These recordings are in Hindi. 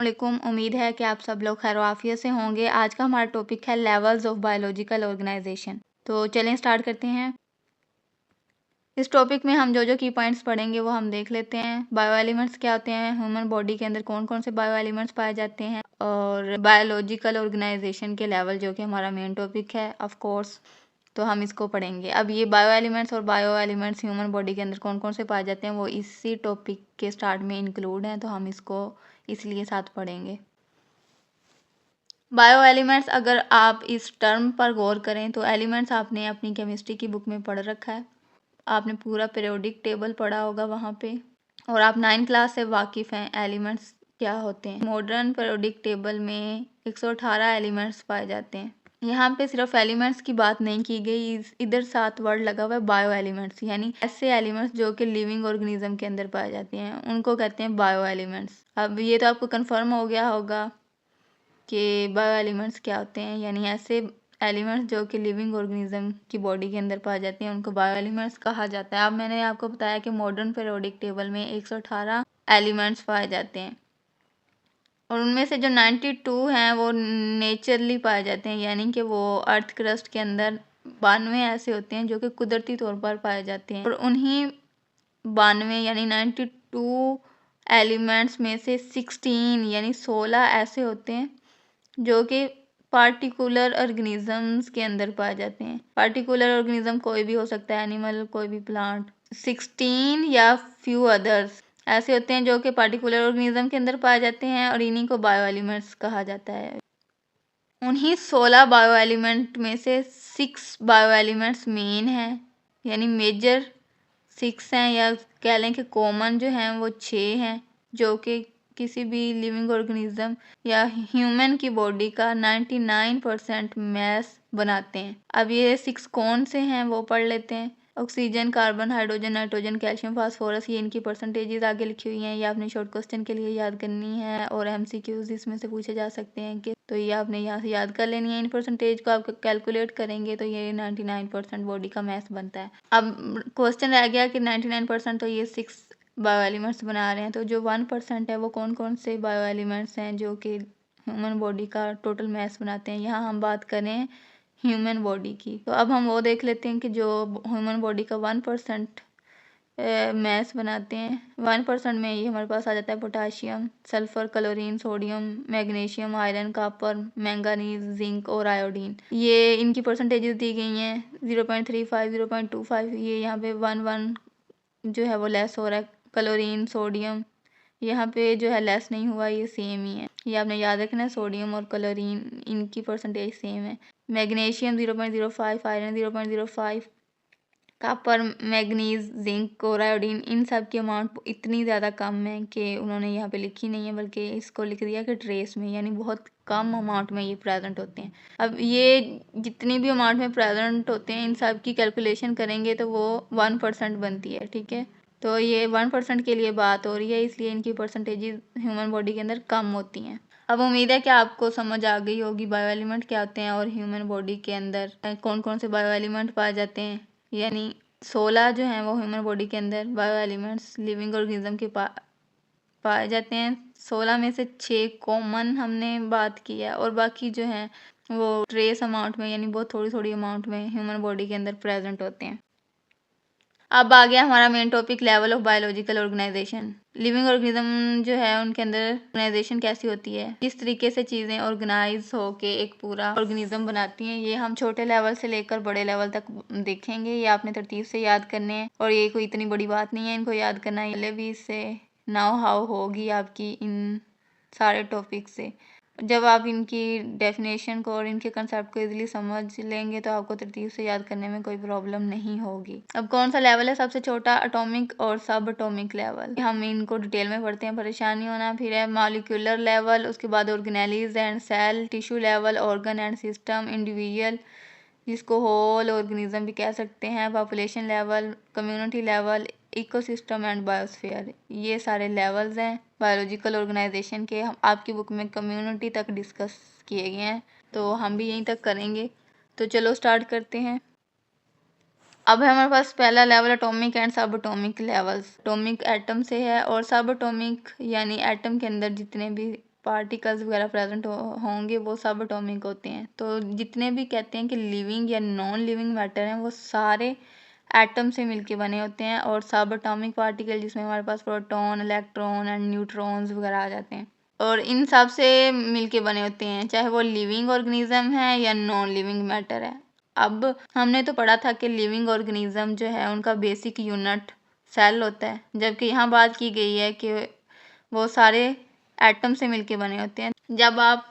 वालेकुम। उम्मीद है कि आप सब लोग खैर आफियत से होंगे। आज का हमारा टॉपिक है लेवल्स ऑफ बायोलॉजिकल ऑर्गेनाइजेशन। तो चलें स्टार्ट करते हैं। इस टॉपिक में हम जो की पॉइंट्स पढ़ेंगे वो हम देख लेते हैं। बायो एलिमेंट्स क्या होते हैं, ह्यूमन बॉडी के अंदर कौन कौन से बायो एलिमेंट्स पाए जाते हैं, और बायोलॉजिकल ऑर्गेनाइजेशन के लेवल जो कि हमारा मेन टॉपिक है ऑफ कोर्स, तो हम इसको पढ़ेंगे। अब ये बायो एलिमेंट्स और बायो एलिमेंट्स ह्यूमन बॉडी के अंदर कौन कौन से पाए जाते हैं वो इसी टॉपिक के स्टार्ट में इंक्लूड हैं, तो हम इसको इसलिए साथ पढ़ेंगे। बायो एलिमेंट्स, अगर आप इस टर्म पर गौर करें तो एलिमेंट्स आपने अपनी केमिस्ट्री की बुक में पढ़ रखा है। आपने पूरा पीरियोडिक टेबल पढ़ा होगा वहाँ पे, और आप 9th क्लास से वाकिफ़ हैं एलिमेंट्स क्या होते हैं। मॉडर्न पीरियोडिक टेबल में 118 एलिमेंट्स पाए जाते हैं। यहाँ पे सिर्फ एलिमेंट्स की बात नहीं की गई, इधर साथ वर्ड लगा हुआ है बायो एलिमेंट्स, यानी ऐसे एलिमेंट्स जो कि लिविंग ऑर्गेनिज्म के अंदर पाए जाते हैं उनको कहते हैं बायो एलिमेंट्स। अब ये तो आपको कंफर्म हो गया होगा कि बायो एलिमेंट्स क्या होते हैं, यानी ऐसे एलिमेंट्स जो कि लिविंग ऑर्गेनिज्म की बॉडी के अंदर पाए जाते हैं उनको बायो एलिमेंट्स कहा जाता है। अब मैंने आपको बताया कि मॉडर्न पीरियोडिक टेबल में 118 एलिमेंट्स पाए जाते हैं, और उनमें से जो 92 हैं वो नेचुरली पाए जाते हैं, यानी कि वो अर्थ क्रस्ट के अंदर 92 ऐसे होते हैं जो कि कुदरती तौर पर पाए जाते हैं। और उन्हीं 92 यानी 92 एलिमेंट्स में से 16 यानी 16 ऐसे होते हैं जो कि पार्टिकुलर ऑर्गेनिजम्स के अंदर पाए जाते हैं। पार्टिकुलर ऑर्गेनिज्म कोई भी हो सकता है, एनिमल, कोई भी प्लांट। 16 या फ्यू अदर्स ऐसे होते हैं जो कि पार्टिकुलर ऑर्गेनिज्म के अंदर पाए जाते हैं, और इन्हीं को बायो एलिमेंट्स कहा जाता है। उन्हीं 16 बायो एलिमेंट में से 6 बायो एलिमेंट्स मेन हैं, यानी मेजर 6 हैं, या कह लें कि कॉमन जो हैं वो 6 हैं, जो कि किसी भी लिविंग ऑर्गेनिज्म या ह्यूमन की बॉडी का 99% मैस बनाते हैं। अब ये 6 कौन से हैं वो पढ़ लेते हैं। Oxygen, carbon, hydrogen, nitrogen, calcium, phosphorus, ये इनकी परसेंटेजेस आगे लिखी हुई हैं। ये आपने शॉर्ट क्वेश्चन के लिए याद करनी है, और MCQs इसमें से पूछे जा सकते हैं कि, तो ये आपने यहाँ से याद कर लेनी है। इन परसेंटेज को आप कैलकुलेट करेंगे तो ये 99% बॉडी का मैस बनता है। अब क्वेश्चन रह गया कि 99% तो ये 6 बायो एलिमेंट्स बना रहे हैं, तो जो 1% है वो कौन कौन से बायो एलिमेंट्स हैं जो कि ह्यूमन बॉडी का टोटल मैस बनाते हैं। यहाँ हम बात करें ह्यूमन बॉडी की, तो अब हम वो देख लेते हैं कि जो ह्यूमन बॉडी का 1% मैस बनाते हैं। 1% में ये हमारे पास आ जाता है potassium, sulphur, chlorine, sodium, magnesium, iron, copper, manganese, zinc और आयोडीन। ये इनकी परसेंटेजेस दी गई हैं 0.35, 0.25। ये यहाँ पे 1 जो है वो लेस हो रहा है। क्लोरीन, सोडियम यहाँ पे जो है लेस नहीं हुआ, ये सेम ही है। ये आपने याद रखना है, सोडियम और क्लोरीन इनकी परसेंटेज सेम है। Magnesium 0.05, iron 0.05, copper, manganese, zinc और आयोडीन, इन सब की अमाउंट इतनी ज़्यादा कम है कि उन्होंने यहाँ पे लिखी नहीं है, बल्कि इसको लिख दिया कि ट्रेस में, यानी बहुत कम अमाउंट में ये प्रेजेंट होते हैं। अब ये जितनी भी अमाउंट में प्रेजेंट होते हैं इन सब की कैलकुलेशन करेंगे तो वो 1% बनती है, ठीक है। तो ये 1% के लिए बात हो रही है, इसलिए इनकी परसेंटेजेस ह्यूमन बॉडी के अंदर कम होती हैं। अब उम्मीद है कि आपको समझ आ गई होगी बायो एलिमेंट क्या होते हैं और ह्यूमन बॉडी के अंदर कौन कौन से बायो एलिमेंट पाए जाते हैं। यानी 16 जो हैं वो ह्यूमन बॉडी के अंदर बायो एलिमेंट्स लिविंग ऑर्गेनिज्म के पाए जाते हैं। 16 में से 6 कॉमन हमने बात की है, और बाकी जो हैं वो ट्रेस अमाउंट में, यानी बहुत थोड़ी थोड़ी अमाउंट में ह्यूमन बॉडी के अंदर प्रेजेंट होते हैं। अब आ गया हमारा main topic, level of biological organisation. Living organism जो है उनके अंदर ऑर्गेनाइजेशन कैसी होती है, किस तरीके से चीज़ें ऑर्गेनाइज होके एक पूरा ऑर्गेनिज्म बनाती हैं, ये हम छोटे लेवल से लेकर बड़े लेवल तक देखेंगे। ये आपने तरतीब से याद करने हैं, और ये कोई इतनी बड़ी बात नहीं है इनको याद करना। पहले भी इससे नाउ हाउ होगी आपकी इन सारे टॉपिक से। जब आप इनकी डेफिनेशन को और इनके कंसेप्ट को इजीली समझ लेंगे तो आपको तरतीब से याद करने में कोई प्रॉब्लम नहीं होगी। अब कौन सा लेवल है सबसे छोटा, एटॉमिक और सब एटॉमिक लेवल। हम इनको डिटेल में पढ़ते हैं, परेशानी होना। फिर है मॉलिक्यूलर लेवल, उसके बाद organelles and cell, tissue level, organ and system, individual जिसको होल ऑर्गेनिज्म भी कह सकते हैं, population level, community level, ecosystem and biosphere. ये सारे लेवल्स हैं बायोलॉजिकल ऑर्गेनाइजेशन के। हम आपकी बुक में कम्युनिटी तक डिस्कस किए गए हैं, तो हम भी यहीं तक करेंगे। तो चलो स्टार्ट करते हैं। अब है हमारे पास पहला लेवल एटॉमिक एंड सब एटॉमिक लेवल्स। एटॉमिक एटम से है, और सब एटॉमिक यानी एटम के अंदर जितने भी पार्टिकल्स वगैरह प्रेजेंट होंगे वो सब एटॉमिक होते हैं। तो जितने भी कहते हैं कि लिविंग या नॉन लिविंग मैटर हैं वो सारे एटम से मिलके बने होते हैं, और सब एटॉमिक पार्टिकल जिसमें हमारे पास प्रोटॉन, इलेक्ट्रॉन एंड न्यूट्रॉन्स वगैरह आ जाते हैं, और इन सब से मिलके बने होते हैं, चाहे वो लिविंग ऑर्गेनिज्म है या नॉन लिविंग मैटर है। अब हमने तो पढ़ा था कि लिविंग ऑर्गेनिज्म जो है उनका बेसिक यूनिट सेल होता है, जबकि यहाँ बात की गई है कि वो सारे एटम से मिलके बने होते हैं। जब आप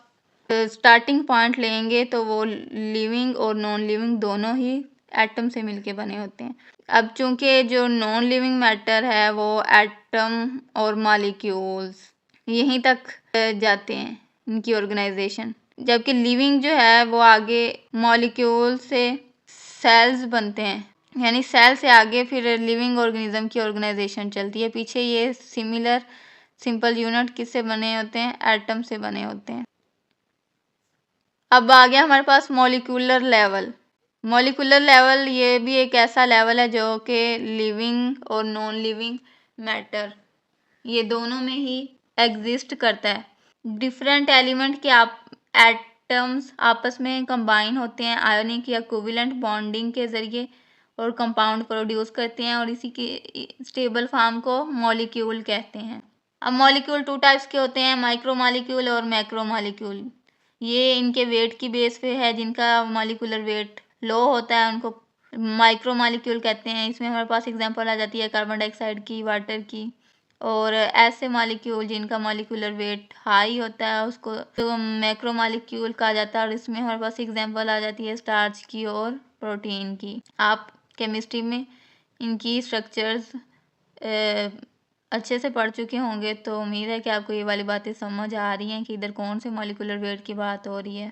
स्टार्टिंग पॉइंट लेंगे तो वो लिविंग और नॉन लिविंग दोनों ही एटम से मिलके बने होते हैं। अब चूंकि जो नॉन लिविंग मैटर है वो एटम और मॉलिक्यूल्स यहीं तक जाते हैं इनकी ऑर्गेनाइजेशन, जबकि लिविंग जो है वो आगे मॉलिक्यूल से सेल्स बनते हैं, यानी सेल से आगे फिर लिविंग ऑर्गेनिज्म की ऑर्गेनाइजेशन चलती है। पीछे ये सिमिलर सिंपल यूनिट किससे बने होते हैं? एटम से बने होते हैं। अब आ गया हमारे पास मॉलिक्यूलर लेवल। मॉलिक्यूलर लेवल ये भी एक ऐसा लेवल है जो कि लिविंग और नॉन लिविंग मैटर ये दोनों में ही एग्जिस्ट करता है। डिफरेंट एलिमेंट के एटम्स आपस में कंबाइन होते हैं आयोनिक या कोवेलेंट बॉन्डिंग के जरिए और कंपाउंड प्रोड्यूस करते हैं, और इसी की स्टेबल फॉर्म को मॉलिक्यूल कहते हैं। अब मॉलिक्यूल टू टाइप्स के होते हैं, माइक्रो मॉलिक्यूल और मैक्रो मॉलिक्यूल। ये इनके वेट की बेस पे है, जिनका मॉलिक्यूलर वेट लो होता है उनको माइक्रो मॉलिक्यूल कहते हैं। इसमें हमारे पास एग्जांपल आ जाती है कार्बन डाइऑक्साइड की, वाटर की, और ऐसे मॉलिक्यूल जिनका मॉलिक्यूलर वेट हाई होता है उसको तो मैक्रो मॉलिक्यूल कहा जाता है, और इसमें हमारे पास एग्जांपल आ जाती है स्टार्च की और प्रोटीन की। आप केमिस्ट्री में इनकी स्ट्रक्चर्स अच्छे से पढ़ चुके होंगे, तो उम्मीद है कि आपको ये वाली बातें समझ आ रही हैं कि इधर कौन से मॉलिक्यूलर वेट की बात हो रही है।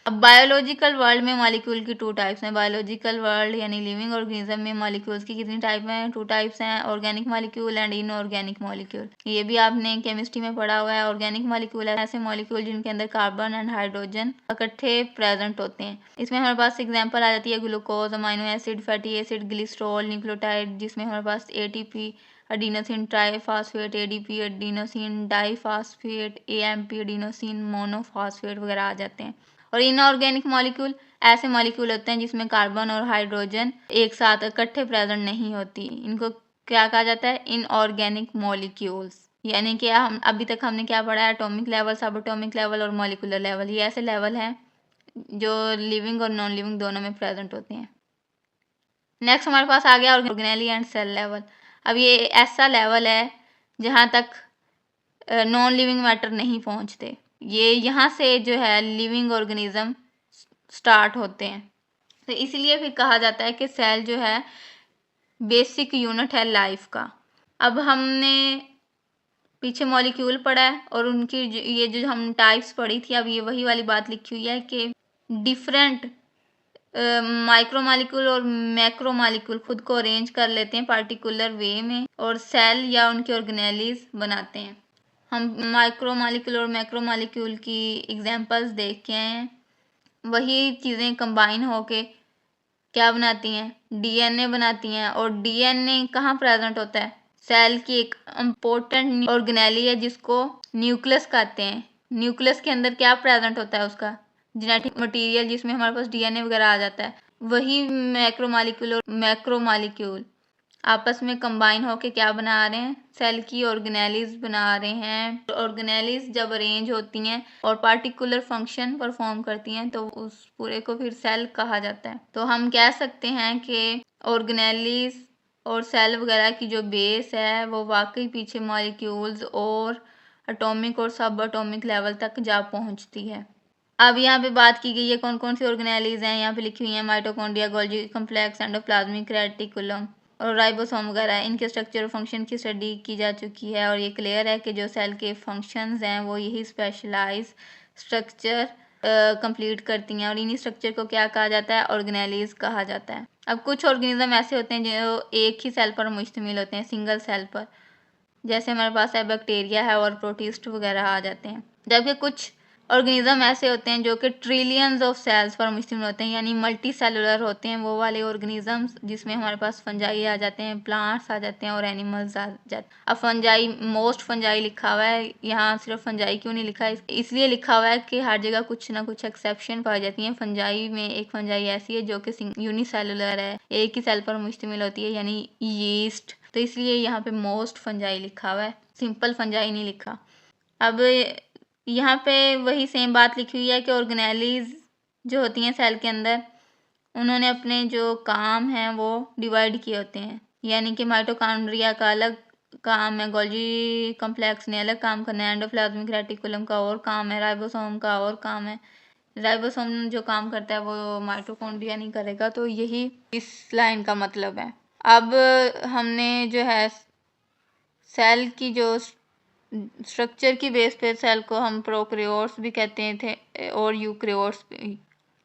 अब बायोलॉजिकल वर्ल्ड में मॉलिक्यूल की टू टाइप्स हैं। बायोलॉजिकल वर्ल्ड यानी लिविंग ऑर्गेनिज्म में मॉलिक्यूल्स की कितनी टाइप हैं? टू टाइप्स हैं, organic molecule and inorganic molecule. ये भी आपने केमिस्ट्री में पढ़ा हुआ है। ऑर्गेनिक मॉलिक्यूल है ऐसे मॉलिक्यूल जिनके अंदर कार्बन एंड हाइड्रोजन इकट्ठे प्रेजेंट होते हैं। इसमें हमारे पास एग्जाम्पल आ जाती है glucose, amino acid, fatty acid, glycerol, nucleotide, जिसमें हमारे पास ATP, adenosine triphosphate, ADP, adenosine diphosphate, AMP, adenosine monophosphate वगैरह आ जाते हैं। और इनऑर्गेनिक मॉलिक्यूल ऐसे मॉलिक्यूल होते हैं जिसमें कार्बन और हाइड्रोजन एक साथ इकट्ठे प्रेजेंट नहीं होती। इनको क्या कहा जाता है? Inorganic molecules. यानी कि हम अभी तक हमने क्या पढ़ा है? एटॉमिक लेवल, सब एटॉमिक लेवल और मॉलिक्यूलर लेवल। ये ऐसे लेवल हैं जो लिविंग और नॉन लिविंग दोनों में प्रेजेंट होते हैं। नेक्स्ट हमारे पास आ गया ऑर्गेनेली एंड सेल लेवल। अब ये ऐसा लेवल है जहाँ तक नॉन लिविंग मैटर नहीं पहुँचते। ये यहाँ से जो है लिविंग ऑर्गेनिज्म स्टार्ट होते हैं। तो इसलिए फिर कहा जाता है कि सेल जो है बेसिक यूनिट है लाइफ का। अब हमने पीछे मॉलिक्यूल पढ़ा है और उनकी ये जो हम टाइप्स पढ़ी थी, अब ये वही वाली बात लिखी हुई है कि डिफरेंट माइक्रो मॉलिक्यूल और मैक्रो मॉलिक्यूल खुद को अरेंज कर लेते हैं पार्टिकुलर वे में और सेल या उनके ऑर्गेनेलीज बनाते हैं। हम माइक्रो मॉलिक्यूल और मैक्रो मॉलिक्यूल की एग्जांपल्स देख के आए हैं। वही चीज़ें कंबाइन होके क्या बनाती हैं? DNA बनाती हैं। और DNA कहाँ प्रेजेंट होता है? सेल की एक इम्पोर्टेंट ऑर्गेनेली है जिसको न्यूक्लियस कहते हैं। न्यूक्लियस के अंदर क्या प्रेजेंट होता है? उसका जेनेटिक मटेरियल, जिसमें हमारे पास DNA वगैरह आ जाता है। वही मैक्रो मॉलिक्यूल और मैक्रो मॉलिक्यूल आपस में कंबाइन होके क्या बना रहे हैं? सेल की ऑर्गेनेलीज बना रहे हैं। ऑर्गेनेलीज जब अरेंज होती हैं और पार्टिकुलर फंक्शन परफॉर्म करती हैं तो उस पूरे को फिर सेल कहा जाता है। तो हम कह सकते हैं कि ऑर्गेनेलीज और सेल वगैरह की जो बेस है वो वाकई पीछे मॉलिक्यूल्स और एटॉमिक और सब एटॉमिक लेवल तक जा पहुंचती है। अब यहाँ पे बात की गई है कौन कौन सी ऑर्गेनेलीज हैं। यहाँ पे लिखी हुई है mitochondria, Golgi complex, endoplasmic reticulum और राइबोसोम वगैरह। इनके स्ट्रक्चर और फंक्शन की स्टडी की जा चुकी है और ये क्लियर है कि जो सेल के फंक्शंस हैं वो यही स्पेशलाइज स्ट्रक्चर कंप्लीट करती हैं और इन्हीं स्ट्रक्चर को क्या कहा जाता है? ऑर्गेनेलीज कहा जाता है। अब कुछ ऑर्गेनिज्म ऐसे होते हैं जो एक ही सेल पर मुश्तमिल होते हैं, सिंगल सेल पर, जैसे हमारे पास है बैक्टीरिया है और प्रोटिस्ट वगैरह आ जाते हैं। जबकि कुछ ऑर्गेनिज्म ऐसे होते हैं जो कि ट्रिलियंस ऑफ सेल्स पर मुश्तमिल होते हैं, यानी मल्टी सेलुलर होते हैं वो वाले ऑर्गेनिजम्स, जिसमें हमारे पास फंजाई आ जाते हैं, प्लांट्स आ जाते हैं और एनिमल्स आ जाते हैं। अब फंजाई, मोस्ट फंजाई लिखा हुआ है यहाँ, सिर्फ फंजाई क्यों नहीं लिखा है? इसलिए लिखा हुआ है कि हर जगह कुछ ना कुछ एक्सेप्शन पाई जाती हैं। फंजाई में एक फंजाई ऐसी है जो कि यूनिसेलुलर है, एक ही सेल पर मुश्तमिल होती है, यानी यीस्ट, तो इसलिए यहाँ पे मोस्ट फंजाई लिखा हुआ है, सिंपल फंजाई नहीं लिखा। अब यहाँ पे वही सेम बात लिखी हुई है कि ऑर्गेनेलीज जो होती हैं सेल के अंदर, उन्होंने अपने जो काम हैं वो डिवाइड किए होते हैं, यानी कि माइटोकॉन्ड्रिया का अलग काम है, गोल्जी कॉम्प्लेक्स ने अलग काम करना है, एंडोप्लाज्मिक रेटिकुलम का और काम है, राइबोसोम का और काम है। राइबोसोम जो काम करता है वो माइटोकॉन्ड्रिया नहीं करेगा, तो यही इस लाइन का मतलब है। अब हमने जो है सेल की जो स्ट्रक्चर की बेस पे सेल को हम प्रोकैरियोट्स भी कहते थे और यूकैरियोट्स,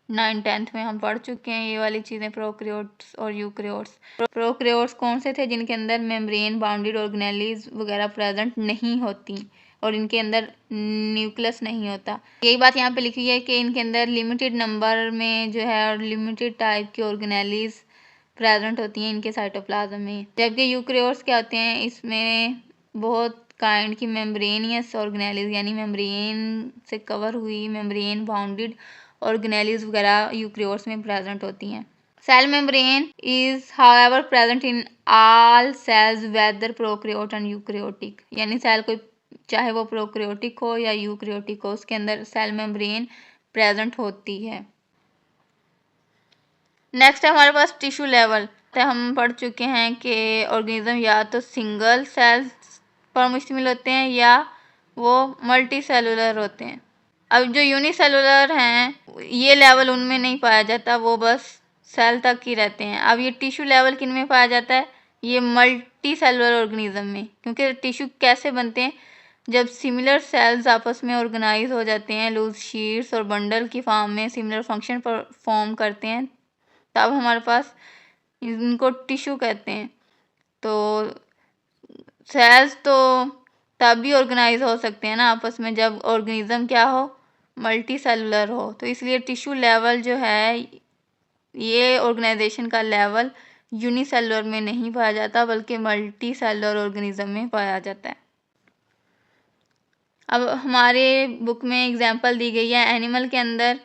9th-10th में हम पढ़ चुके हैं ये वाली चीज़ें, प्रोकैरियोट्स और यूकैरियोट्स। प्रोकैरियोट्स कौन से थे? जिनके अंदर मेम्ब्रेन बाउंडेड ऑर्गेनेलीज वगैरह प्रेजेंट नहीं होती और इनके अंदर न्यूक्लियस नहीं होता। यही बात यहाँ पे लिखी है कि इनके अंदर लिमिटेड नंबर में जो है और लिमिटेड टाइप की ऑर्गेनेलीज प्रेजेंट होती हैं इनके साइटोप्लाज्म में। जबकि यूकैरियोट्स क्या होते हैं, इसमें बहुत काइंड की मेम्ब्रेनियस ऑर्गेनेलीज, यानी मेम्ब्रेन से कवर हुई, मेम्ब्रेन बाउंडेड ऑर्गेनेलीज वगैरह यूकैरियोट्स में प्रेजेंट होती हैं। Cell membrane is however present in all cells whether prokaryote and eukaryotic, यानी सेल कोई चाहे वो प्रोकैरियोटिक हो या यूकैरियोटिक हो, उसके अंदर सेल मेम्ब्रेन प्रेजेंट होती है। नेक्स्ट है हमारे पास टिश्यू लेवल। तो हम पढ़ चुके हैं कि ऑर्गेनिज्म या तो सिंगल सेल्स पर मुश्तमिल होते हैं या वो मल्टी सेलुलर होते हैं। अब जो यूनिसेलुलर हैं ये लेवल उनमें नहीं पाया जाता, वो बस सेल तक ही रहते हैं। अब ये टिश्यू लेवल किन में पाया जाता है? ये मल्टी सेलुलर ऑर्गेनिज्म में, क्योंकि टिश्यू कैसे बनते हैं? जब सिमिलर सेल्स आपस में ऑर्गेनाइज हो जाते हैं लूज शीट्स और बंडल की फॉर्म में, सिमिलर फंक्शन परफॉर्म करते हैं, तब हमारे पास इनको टिश्यू कहते हैं। तो सेल्स तो तब भी ऑर्गेनाइज हो सकते हैं ना आपस में जब ऑर्गेनिज्म क्या हो, मल्टी सेलुलर हो। तो इसलिए टिश्यू लेवल जो है ये ऑर्गेनाइजेशन का लेवल यूनिसेलुलर में नहीं पाया जाता बल्कि मल्टी सेलुलर ऑर्गेनिज्म में पाया जाता है। अब हमारे बुक में एग्जांपल दी गई है, एनिमल के अंदर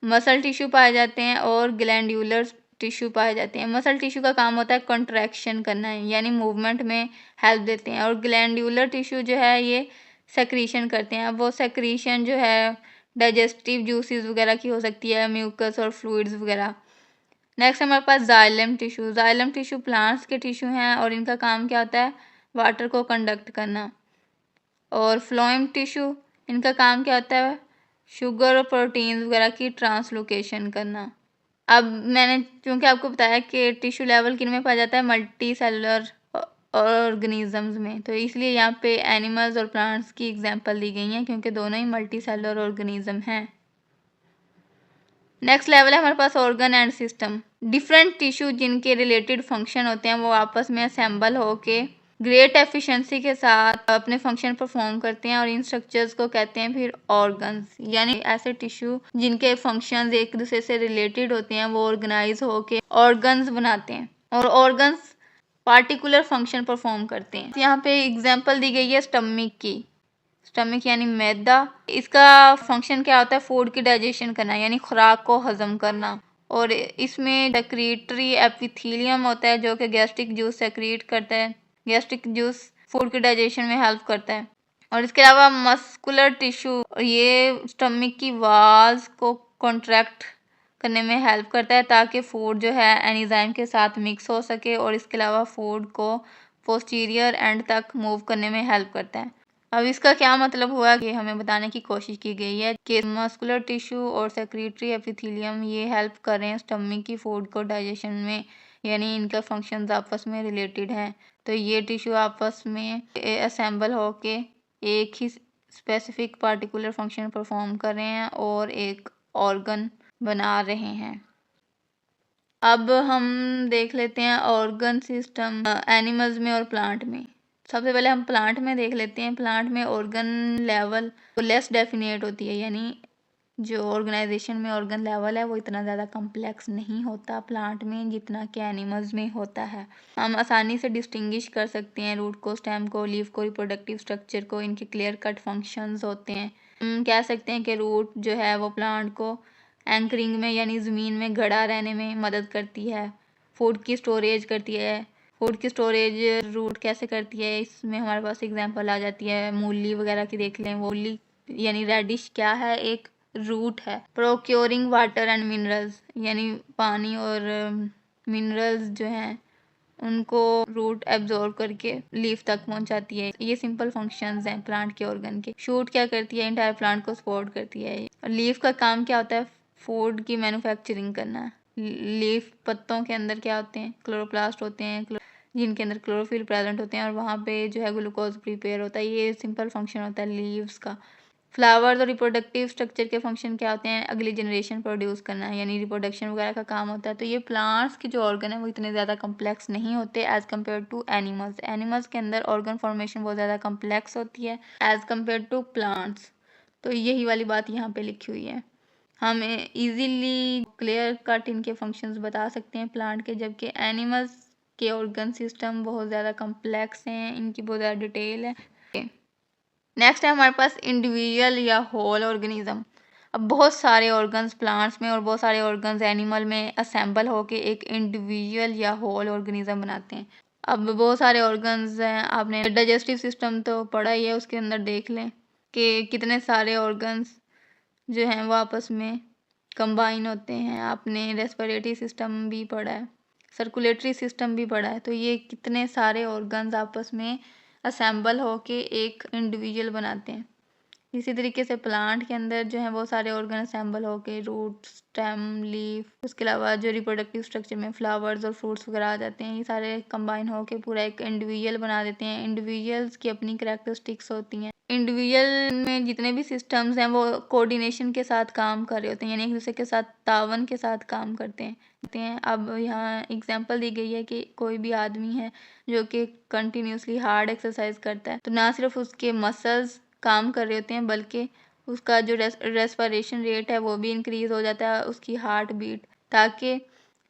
मसल टिश्यू पाए जाते हैं और ग्लैंड्यूलर टिश्यू पाए जाते हैं। मसल टिश्यू का काम होता है कॉन्ट्रैक्शन करना है, यानी मूवमेंट में हेल्प देते हैं, और ग्लैंड्यूलर टिश्यू जो है ये सेक्रीशन करते हैं। अब वो सेक्रीशन जो है डाइजेस्टिव जूसेस वगैरह की हो सकती है, म्यूकस और फ्लूइड्स वगैरह। नेक्स्ट हमारे पास xylem tissue. Xylem tissue plants के टिश्यू हैं और इनका काम क्या होता है? वाटर को कंडक्ट करना। और फ्लोएम टिश्यू, इनका काम क्या होता है? शुगर और प्रोटीन्स वगैरह की ट्रांसलोकेशन करना। अब मैंने क्योंकि आपको बताया कि टिश्यू लेवल किन में पाया जाता है, मल्टी सेलुलर ऑर्गेनिजम्स में, तो इसलिए यहाँ पे एनिमल्स और प्लांट्स की एग्जांपल दी गई हैं क्योंकि दोनों ही मल्टी सेलुलर ऑर्गेनिज्म हैं। नेक्स्ट लेवल है हमारे पास organ and system. Different tissue जिनके रिलेटेड फंक्शन होते हैं वो आपस में असेंबल होके ग्रेट एफिशिएंसी के साथ अपने फंक्शन परफॉर्म करते हैं और इन स्ट्रक्चर्स को कहते हैं फिर ऑर्गन्स, यानी ऐसे टिश्यू जिनके फंक्शंस एक दूसरे से रिलेटेड होते हैं वो ऑर्गेनाइज होके ऑर्गन्स बनाते हैं और ऑर्गन्स पार्टिकुलर फंक्शन परफॉर्म करते हैं। यहाँ पे एग्जांपल दी गई है स्टमक की। स्टमक यानी मैदा, इसका फंक्शन क्या होता है? फूड की डाइजेशन करना, यानी खुराक को हजम करना। और इसमें सेक्रीटरी एपिथेलियम होता है जो कि गैस्ट्रिक जूस सेक्रीट करता है। गैस्ट्रिक जूस फूड की डाइजेशन में हेल्प करता है। और इसके अलावा मस्कुलर टिश्यू, ये स्टमक की वाल्स को कॉन्ट्रैक्ट करने में हेल्प करता है ताकि फूड जो है एंजाइम के साथ मिक्स हो सके, और इसके अलावा फूड को पोस्टीरियर एंड तक मूव करने में हेल्प करता है। अब इसका क्या मतलब हुआ कि हमें बताने की कोशिश की गई है कि मस्कुलर टिश्यू और सेक्रेटरी एपिथेलियम ये हेल्प कर रहे हैं स्टमक की फूड को डाइजेशन में, यानी इनका फंक्शंस आपस में रिलेटेड हैं। तो ये टिश्यू आपस में असेंबल होके एक ही स्पेसिफिक पार्टिकुलर फंक्शन परफॉर्म कर रहे हैं और एक ऑर्गन बना रहे हैं। अब हम देख लेते हैं ऑर्गन सिस्टम एनिमल्स में और प्लांट में। सबसे पहले हम प्लांट में देख लेते हैं। प्लांट में ऑर्गन लेवल लेस डेफिनेट होती है, यानी जो ऑर्गेनाइजेशन में ऑर्गन लेवल है वो इतना ज़्यादा कम्प्लेक्स नहीं होता प्लांट में जितना कि एनिमल्स में होता है। हम आसानी से डिस्टिंग्विश कर सकते हैं रूट को, स्टेम को, लीफ को, रिप्रोडक्टिव स्ट्रक्चर को। इनके क्लियर कट फंक्शंस होते हैं। हम कह सकते हैं कि रूट जो है वो प्लांट को एंकरिंग में यानी ज़मीन में गड़ा रहने में मदद करती है, फूड की स्टोरेज करती है। फूड की स्टोरेज रूट कैसे करती है, इसमें हमारे पास एग्जांपल आ जाती है मूली वगैरह की, देख लें। मूली यानी रेडिश क्या है, एक रूट है। प्रोक्योरिंग वाटर एंड मिनरल्स, यानी पानी और मिनरल्स जो हैं उनको रूट एब्जॉर्ब करके लीफ तक पहुंचाती है। ये सिंपल फंक्शंस हैं प्लांट के ऑर्गन के। शूट क्या करती है, इंटायर प्लांट को सपोर्ट करती है। और लीफ का काम क्या होता है, फूड की मैन्युफैक्चरिंग करना। लीफ पत्तों के अंदर क्या होते हैं, क्लोरोप्लास्ट होते हैं जिनके अंदर क्लोरोफिल प्रेजेंट होते हैं और वहाँ पे जो है ग्लूकोज प्रिपेयर होता है। ये सिंपल फंक्शन होता है लीव्स का। फ्लावर्स और रिप्रोडक्टिव स्ट्रक्चर के फंक्शन क्या होते हैं, अगली जनरेशन प्रोड्यूस करना है, यानी रिप्रोडक्शन वगैरह का काम होता है। तो ये प्लांट्स के जो ऑर्गन है वो इतने ज़्यादा कम्प्लेक्स नहीं होते as compare to animals. Animals के अंदर ऑर्गन फॉर्मेशन बहुत ज़्यादा कम्प्लेक्स होती है एज़ कम्पेयर टू प्लांट्स। तो यही वाली बात यहाँ पे लिखी हुई है। हम इजीली क्लियर कट इनके फंक्शंस बता सकते हैं प्लांट के, जबकि एनिमल्स के ऑर्गन सिस्टम बहुत ज़्यादा कम्प्लेक्स हैं, इनकी बहुत ज़्यादा डिटेल है। नेक्स्ट है हमारे पास इंडिविजुअल या होल ऑर्गेनिज्म। अब बहुत सारे ऑर्गन्स प्लांट्स में और बहुत सारे ऑर्गन्स एनिमल में असेंबल होके एक इंडिविजुअल या होल ऑर्गेनिज्म बनाते हैं। अब बहुत सारे ऑर्गन्स हैं, आपने डाइजेस्टिव सिस्टम तो पढ़ा ही है, उसके अंदर देख लें कि कितने सारे ऑर्गन्स जो हैं वो आपस में कंबाइन होते हैं। आपने रेस्पिरेटरी सिस्टम भी पढ़ा है, सर्कुलेटरी सिस्टम भी पढ़ा है। तो ये कितने सारे ऑर्गन्स आपस में असेंबल होके एक इंडिविजुअल बनाते हैं। इसी तरीके से प्लांट के अंदर जो है बहुत सारे ऑर्गन असेंबल होके रूट, स्टेम, लीफ, उसके अलावा जो रिप्रोडक्टिव स्ट्रक्चर में फ्लावर्स और फ्रूट्स वगैरह आ जाते हैं, ये सारे कंबाइन होके पूरा एक इंडिविजुअल बना देते हैं। इंडिविजुअल्स की अपनी करैक्टरिस्टिक्स होती हैं। इंडिविजुअल में जितने भी सिस्टम्स हैं वो कोऑर्डिनेशन के साथ काम कर रहे होते हैं, यानी एक दूसरे के साथ तावन के साथ काम करते हैं। अब यहाँ एग्जांपल दी गई है कि कोई भी आदमी है जो कि कंटिन्यूसली हार्ड एक्सरसाइज करता है, तो ना सिर्फ उसके मसल्स काम कर रहे होते हैं बल्कि उसका जो रेस्पिरेशन रेट है वो भी इंक्रीज हो जाता है, उसकी हार्ट बीट, ताकि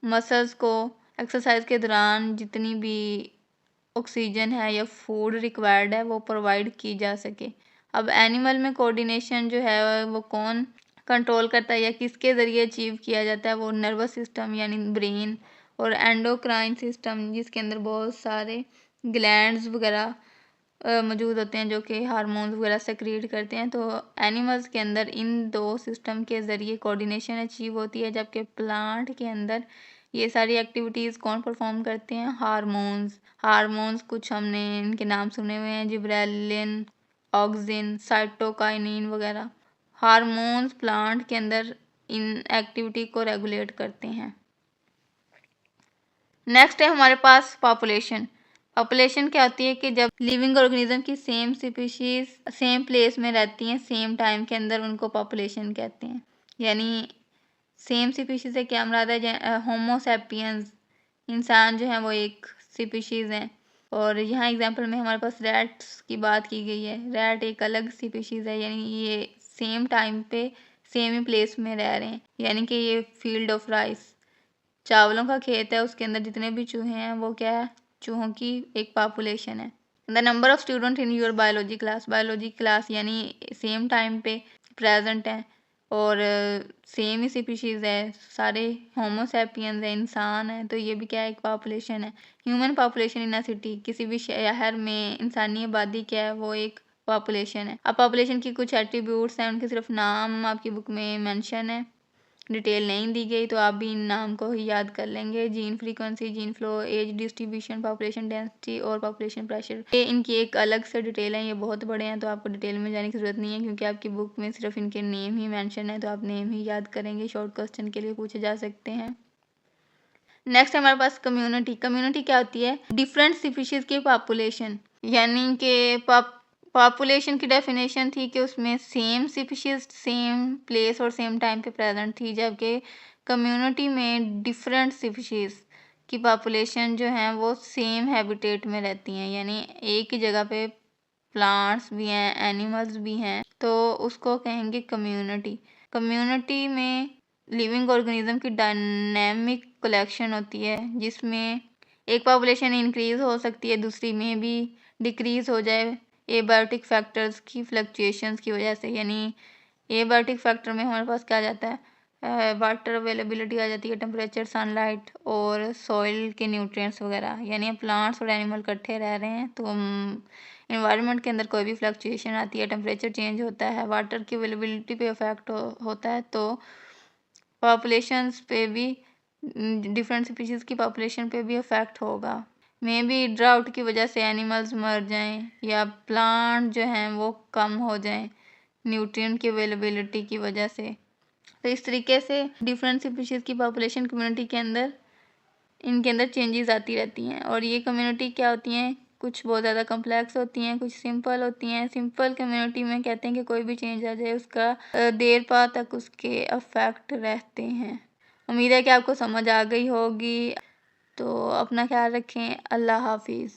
मसल्स को एक्सरसाइज के दौरान जितनी भी ऑक्सीजन है या फूड रिक्वायर्ड है वो प्रोवाइड की जा सके। अब एनिमल में कोऑर्डिनेशन जो है वो कौन कंट्रोल करता है या किसके ज़रिए अचीव किया जाता है, वो नर्वस सिस्टम यानी ब्रेन और एंडोक्राइन सिस्टम जिसके अंदर बहुत सारे ग्लैंड्स वगैरह मौजूद होते हैं जो कि हार्मोन्स वगैरह सेक्रेट करते हैं। तो एनिमल्स के अंदर इन दो सिस्टम के ज़रिए कोऑर्डिनेशन अचीव होती है, जबकि प्लांट के अंदर ये सारी एक्टिविटीज़ कौन परफॉर्म करते हैं, हार्मोन्स कुछ हमने इनके नाम सुने हुए हैं, जिब्रेलिन, ऑक्सिन, साइटोकाइनिन वगैरह। हार्मोन्स प्लांट के अंदर इन एक्टिविटी को रेगुलेट करते हैं। नेक्स्ट है हमारे पास पॉपुलेशन। पॉपुलेशन क्या होती है कि जब लिविंग ऑर्गेनिज्म की सेम स्पीशीज सेम प्लेस में रहती हैं सेम टाइम के अंदर, उनको पॉपुलेशन कहते हैं। यानी सेम स्पीशीज से क्या मुराद है, होमो सैपियंस इंसान जो है वो एक स्पीशीज़ हैं। और यहाँ एग्जांपल में हमारे पास रैट्स की बात की गई है। रैट एक अलग स्पीशीज़ है, यानी ये सेम टाइम पे सेम ही प्लेस में रह रहे हैं। यानी कि ये फील्ड ऑफ राइस, चावलों का खेत है, उसके अंदर जितने भी चूहे हैं वो क्या है, चूहों की एक पॉपुलेशन है। The number of student in your biology class यानी सेम टाइम पे प्रेजेंट है और सेम ही स्पीशीज़ है, सारे होमो सैपियंस है, इंसान है, तो ये भी क्या है, एक पॉपुलेशन है। Human population in a city, किसी भी शहर में इंसानी आबादी क्या है, वो एक पॉपुलेशन है। अब पॉपुलेशन की कुछ एट्रीब्यूट्स हैं, उनके सिर्फ नाम आपकी बुक में मेंशन है, डिटेल नहीं दी गई, तो आप भी इन नाम को ही याद कर लेंगे। Gene frequency, gene flow, age distribution, population density और पॉपुलेशन प्रेशर, ये इनकी एक अलग से डिटेल है, ये बहुत बड़े हैं तो आपको डिटेल में जाने की ज़रूरत नहीं है क्योंकि आपकी बुक में सिर्फ इनके नेम ही मेंशन है, तो आप नेम ही याद करेंगे, शॉर्ट क्वेश्चन के लिए पूछे जा सकते हैं। नेक्स्ट हमारे पास कम्युनिटी क्या होती है, डिफरेंट स्पीशीज़ की पॉपुलेशन, यानी कि पॉपुलेशन की डेफिनेशन थी कि उसमें सेम स्पीशीज़ सेम प्लेस और सेम टाइम पे प्रेजेंट थी, जबकि कम्युनिटी में डिफरेंट स्पीशीज़ की पॉपुलेशन जो है वो सेम हैबिटेट में रहती हैं, यानी एक ही जगह पे प्लांट्स भी हैं, एनिमल्स भी हैं, तो उसको कहेंगे कम्युनिटी। कम्युनिटी में लिविंग ऑर्गेनिज्म की डायनेमिक कलेक्शन होती है, जिसमें एक पॉपुलेशन इंक्रीज हो सकती है, दूसरी में भी डिक्रीज हो जाए एबायोटिक फैक्टर्स की फ्लक्चुएशंस की वजह से। यानी एबायोटिक फैक्टर में हमारे पास क्या आ जाता है, वाटर अवेलेबिलिटी आ जाती है, टेम्परेचर, सनलाइट और सॉइल के न्यूट्रिएंट्स वगैरह। यानी अब प्लांट्स और एनिमल इकट्ठे रह रहे हैं तो इन्वायरमेंट के अंदर कोई भी फ्लक्चुएशन आती है, टेम्परेचर चेंज होता है, वाटर की अवेलेबिलिटी पे इफेक्ट होता है, तो पॉपुलेशंस पे भी डिफरेंट स्पीशीज़ की पॉपुलेशन पे भी इफेक्ट होगा। मे बी ड्राउट की वजह से एनिमल्स मर जाएं या प्लांट जो हैं वो कम हो जाएं न्यूट्रिएंट की अवेलेबिलिटी की वजह से। तो इस तरीके से डिफरेंट स्पीशीज़ की पॉपुलेशन कम्युनिटी के अंदर इनके अंदर चेंजेस आती रहती हैं। और ये कम्युनिटी क्या होती हैं, कुछ बहुत ज़्यादा कम्प्लेक्स होती हैं, कुछ सिंपल होती हैं। सिंपल कम्युनिटी में कहते हैं कि कोई भी चेंज आ जाए उसका देर पा तक उसके अफेक्ट रहते हैं। उम्मीद है कि आपको समझ आ गई होगी। तो अपना ख्याल रखें। अल्लाह हाफिज़।